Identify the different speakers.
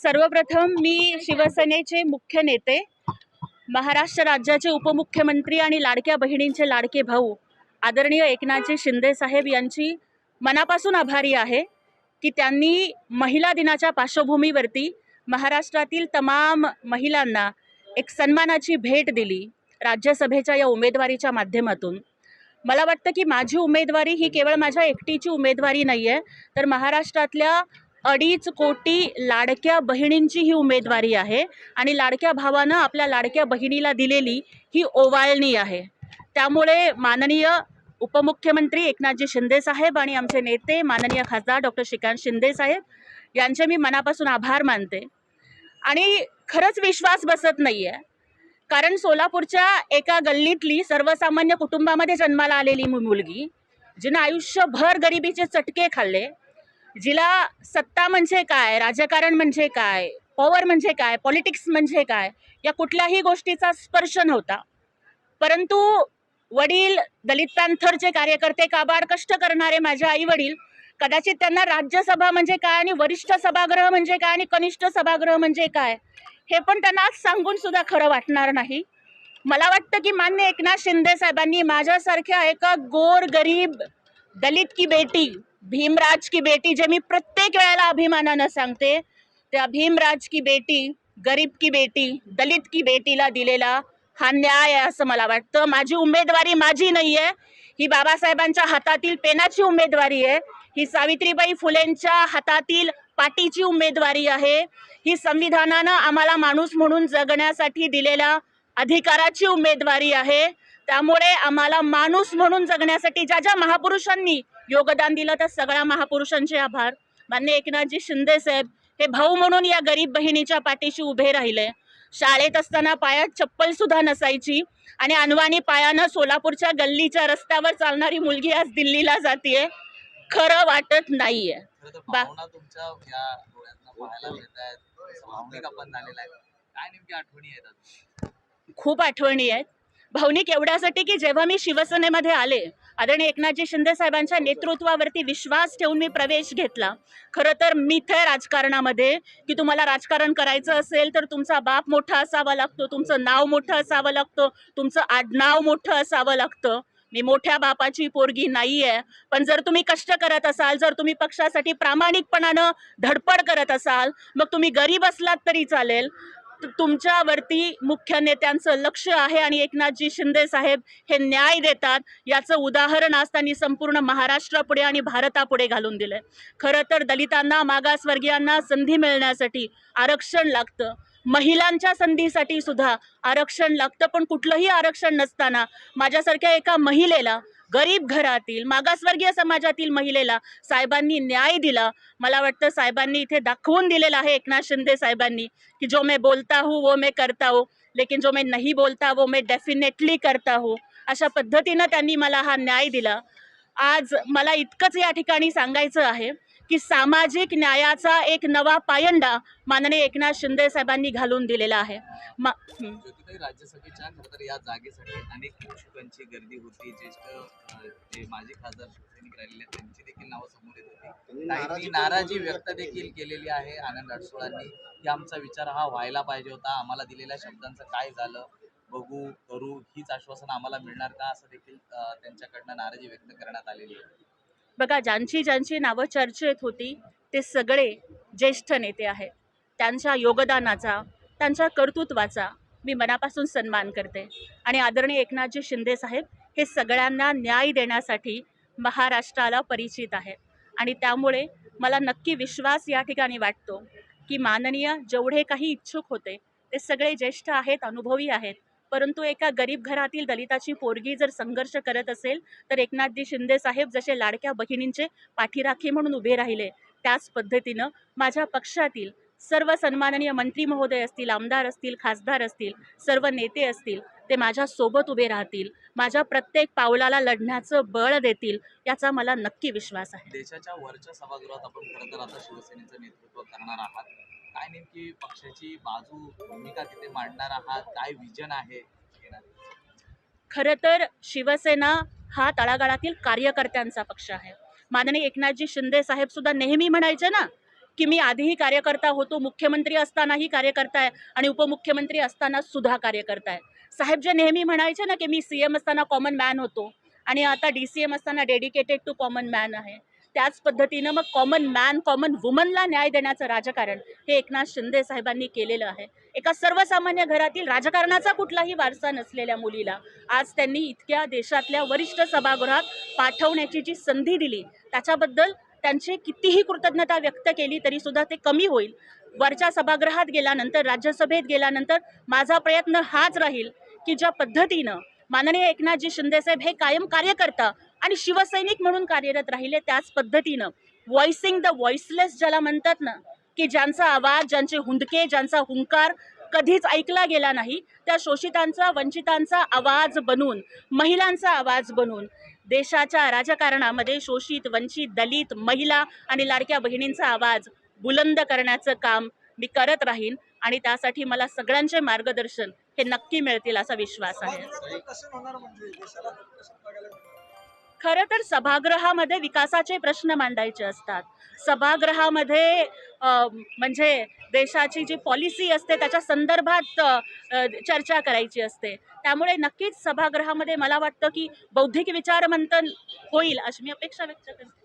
Speaker 1: सर्वप्रथम मी शिवसेनेचे मुख्य नेते, महाराष्ट्र राज्याचे उपमुख्यमंत्री आणि लाडक्या बहिणींचे लाडके भाऊ आदरणीय एकनाथजी शिंदे साहेब यांची मनापासून आभारी आहे की त्यांनी महिला दिनाच्या पार्श्वभूमीवरती महाराष्ट्रातील तमाम महिलांना एक सन्मानाची भेट दिली राज्यसभेच्या या उमेदवारीच्या माध्यमातून। मला वाटतं की माझी उमेदवारी ही केवळ माझ्या एकटीची उमेदवारी नाही आहे, तर महाराष्ट्रातल्या 2.5 कोटी लाडक्या बहिणींची ही उमेदवारी आहे आणि लाडक्या भावानं आपल्या लाडक्या बहिणीला दिलेली ही ओवाळणी आहे। त्यामुळे माननीय उपमुख्यमंत्री एकनाथजी शिंदे साहेब आणि आमचे नेते माननीय खासदार डॉक्टर श्रीकांत शिंदे साहेब यांचे मी मनापासून आभार मानते। आणि खरंच विश्वास बसत नाही आहे, कारण सोलापूरच्या एका गल्लीतली सर्वसामान्य कुटुंबामध्ये जन्माला आलेली मुलगी, जिनं आयुष्यभर गरिबीचे चटके खाल्ले, जिला सत्ता म्हणजे काय, राजकारण म्हणजे काय, पॉवर म्हणजे काय, पॉलिटिक्स म्हणजे काय या कुठल्याही गोष्टीचा स्पर्श नव्हता, परंतु वडील दलित पॅन्थरचे कार्यकर्ते, काबाड कष्ट करणारे माझे आई वडील, कदाचित त्यांना राज्यसभा म्हणजे काय आणि वरिष्ठ सभागृह म्हणजे काय आणि कनिष्ठ सभागृह म्हणजे काय हे पण त्यांना सांगून सुद्धा खरं वाटणार नाही। मला वाटतं की माननीय एकनाथ शिंदे साहेबांनी माझ्यासारख्या एका गोर गरीब दलित की बेटी, भीमराज की बेटी, जे मी प्रत्येक वेळेला अभिमानानं सांगते, त्या भीमराज की बेटी, गरीब की बेटी, दलित की बेटीला दिलेला हा न्याय आहे असं मला वाटतं। माझी उमेदवारी माझी नाही आहे, ही बाबासाहेबांच्या हातातील पेनाची उमेदवारी आहे, ही सावित्रीबाई फुलेंच्या हातातील पाटीची उमेदवारी आहे, ही संविधानानं आम्हाला माणूस म्हणून जगण्यासाठी दिलेल्या अधिकाराची उमेदवारी आहे। त्यामुळे आम्हाला माणूस म्हणून जगण्यासाठी ज्या ज्या महापुरुषांनी योगदान दिलं त्या सगळ्या महापुरुषांचे आभार। माननीय एकनाथजी शिंदे साहेब हे भाऊ म्हणून या गरीब बहिणीच्या पाठीशी उभे राहिले। शाळेत असताना पायात चप्पल सुद्धा नसायची आणि अनवाणी पायानं सोलापूरच्या गल्लीच्या रस्त्यावर चालणारी मुलगी आज दिल्लीला जातीये, खरं वाटत नाहीये। खूप आठवणी आहेत, भावनिक एवढ्यासाठी की जेव्हा मी शिवसेनेमध्ये आले, आदरणीय एकनाथजी शिंदे साहेबांच्या नेतृत्वावरती विश्वास ठेवून मी प्रवेश घेतला। खरं तर मिथ आहे राजकारणामध्ये की तुम्हाला राजकारण करायचं असेल तर तुमचा बाप मोठा असावा लागतो, तुमचं नाव मोठं असावं लागतं, तुमचं आडनाव मोठं असावं लागतं। मी मोठ्या बापाची पोरगी नाही आहे, पण जर तुम्ही कष्ट करत असाल, जर तुम्ही पक्षासाठी प्रामाणिकपणानं धडपड करत असाल, मग तुम्ही गरीब असलात तरी चालेल, तुमच्यावरती मुख्य नेत्यांचं लक्ष आहे आणि एकनाथजी शिंदे साहेब हे न्याय देतात याचं उदाहरण आज त्यांनी संपूर्ण महाराष्ट्रापुढे आणि भारतापुढे घालून दिलंय। खरं तर दलितांना, मागासवर्गीयांना संधी मिळण्यासाठी आरक्षण लागतं, महिलांच्या संधीसाठी सुद्धा आरक्षण लागतं, पण कुठलंही आरक्षण नसताना माझ्यासारख्या एका महिलेला, गरीब घरातील मागासवर्गीय समाजातील महिलेला साहेबांनी न्याय दिला। मला वाटतं साहेबांनी इथे दाखवून दिलेलं आहे, एकनाथ शिंदे साहेबांनी, की जो मैं बोलता हूँ वो मैं करता हूँ, लेकिन जो मैं नहीं बोलता वो मैं डेफिनेटली करता हूँ। अशा पद्धतीनं त्यांनी मला हा न्याय दिला। आज मला इतकंच या ठिकाणी सांगायचं आहे की सामाजिक न्यायाचा एक नवा पायंडा माननीय एकनाथ शिंदे साहेबांनी घालून दिलेला आहे।
Speaker 2: राज्यसभेच्या खरं तर या जागेसाठी अनेक इच्छुकांची गर्दी होती, ज्येष्ठ जे माजी खासदार शिवसैनिक राहिलेले त्यांची देखील नावं समोर येत होती। त्यांनी नाराजी व्यक्त देखील केलेली आहे आनंद अडसुळांनी की आमचा विचार हा व्हायला पाहिजे होता, आम्हाला दिलेल्या शब्दांचं काय झालं, बघू करू हीच आश्वासन आम्हाला मिळणार का, असं देखील त्यांच्याकडनं नाराजी व्यक्त करण्यात आलेली आहे।
Speaker 1: बघा, ज्यांची ज्यांची नावं चर्चेत होती ते सगळे ज्येष्ठ नेते आहेत, त्यांच्या योगदानाचा, त्यांच्या कर्तृत्वाचा मी मनापासून सन्मान करते आणि आदरणीय एकनाथजी शिंदे साहेब हे सगळ्यांना न्याय देण्यासाठी महाराष्ट्राला परिचित आहेत आणि त्यामुळे मला नक्की विश्वास या ठिकाणी वाटतो की माननीय जेवढे काही इच्छुक होते ते सगळे ज्येष्ठ आहेत, अनुभवी आहेत, परंतु एका गरीब घरातील दलिताची पोरगी जर संघर्ष करत असेल तर एकनाथजी शिंदे साहेब जसे लाडक्या बहिणींचे पाठीराखे म्हणून उभे राहिले, त्याच पद्धतीनं माझ्या पक्षातील सर्व सन्माननीय मंत्री महोदय असतील, आमदार असतील, खासदार असतील, सर्व नेते असतील, ते माझ्या सोबत उभे राहतील, माझ्या प्रत्येक पावलाला लढण्याचं बळ देतील, याचा मला नक्की विश्वास आहे।
Speaker 2: देशाच्या वरच्या सभागृहात आपण खरं तर आता शिवसेनेचं नेतृत्व करणार आहात, काय नेमकी पक्षाची बाजू, भूमिका तिथे मांडणार आहात, काय विजन आहे?
Speaker 1: खरं तर शिवसेना हा तळागाळातील कार्यकर्त्यांचा पक्ष आहे। माननीय एकनाथजी शिंदे साहेब सुद्धा नेहमी म्हणायचे ना की मी आधीही कार्यकर्ता होतो, मुख्यमंत्री असतानाही कार्यकर्ता आहे आणि उपमुख्यमंत्री असताना सुद्धा कार्यकर्ता आहे. साहेब जे नेहमी म्हणायचे ना की मी CM असताना कॉमन मॅन होतो आणि आता DCM असताना डेडिकेटेड टू कॉमन मॅन आहे, त्याच पद्धतीनं मग कॉमन मॅन कॉमन वुमनला न्याय देण्याचं राजकारण हे एकनाथ शिंदे साहेबांनी केलेलं आहे. एका सर्वसामान्य घरातील राजकारणाचा कुठलाही वारसा नसलेल्या मुलीला आज त्यांनी इतक्या देशातल्या वरिष्ठ सभागृहात पाठवण्याची जी संधी दिली त्याच्याबद्दल त्यांची कितीही कृतज्ञता व्यक्त केली तरी सुद्धा ते कमी होईल. वरच्या सभागृहात गेल्यानंतर, राज्यसभेत गेल्यानंतर माझा प्रयत्न हाच राहील की ज्या पद्धतीनं माननीय एकनाथजी शिंदेसाहेब हे कायम कार्यकर्ता आणि शिवसैनिक म्हणून कार्यरत राहिले, त्याच पद्धतीनं व्हॉइसिंग द व्हॉइसलेस ज्याला म्हणतात ना, की ज्यांचा आवाज, ज्यांचे हुंदके, ज्यांचा हुंकार कधीच ऐकला गेला नाही, त्या शोषितांचा, वंचितांचा आवाज बनून, महिलांचा आवाज बनून देशाच्या राजकारणामध्ये शोषित, वंचित, दलित, महिला आणि लाडक्या बहिणींचा आवाज बुलंद करण्याचं काम मी करत राहीन आणि त्यासाठी मला सगळ्यांचे मार्गदर्शन हे नक्की मिळतील असा विश्वास आहे. खरं तर सभागृहामध्ये विकासाचे प्रश्न मांडायचे असतात. सभागृहामध्ये म्हणजे देशाची जी पॉलिसी असते त्याच्या संदर्भात चर्चा करायची असते. त्यामुळे नक्कीच सभागृहामध्ये मला वाटतं की बौद्धिक विचारमंथन होईल अशी मी अपेक्षा व्यक्त करते.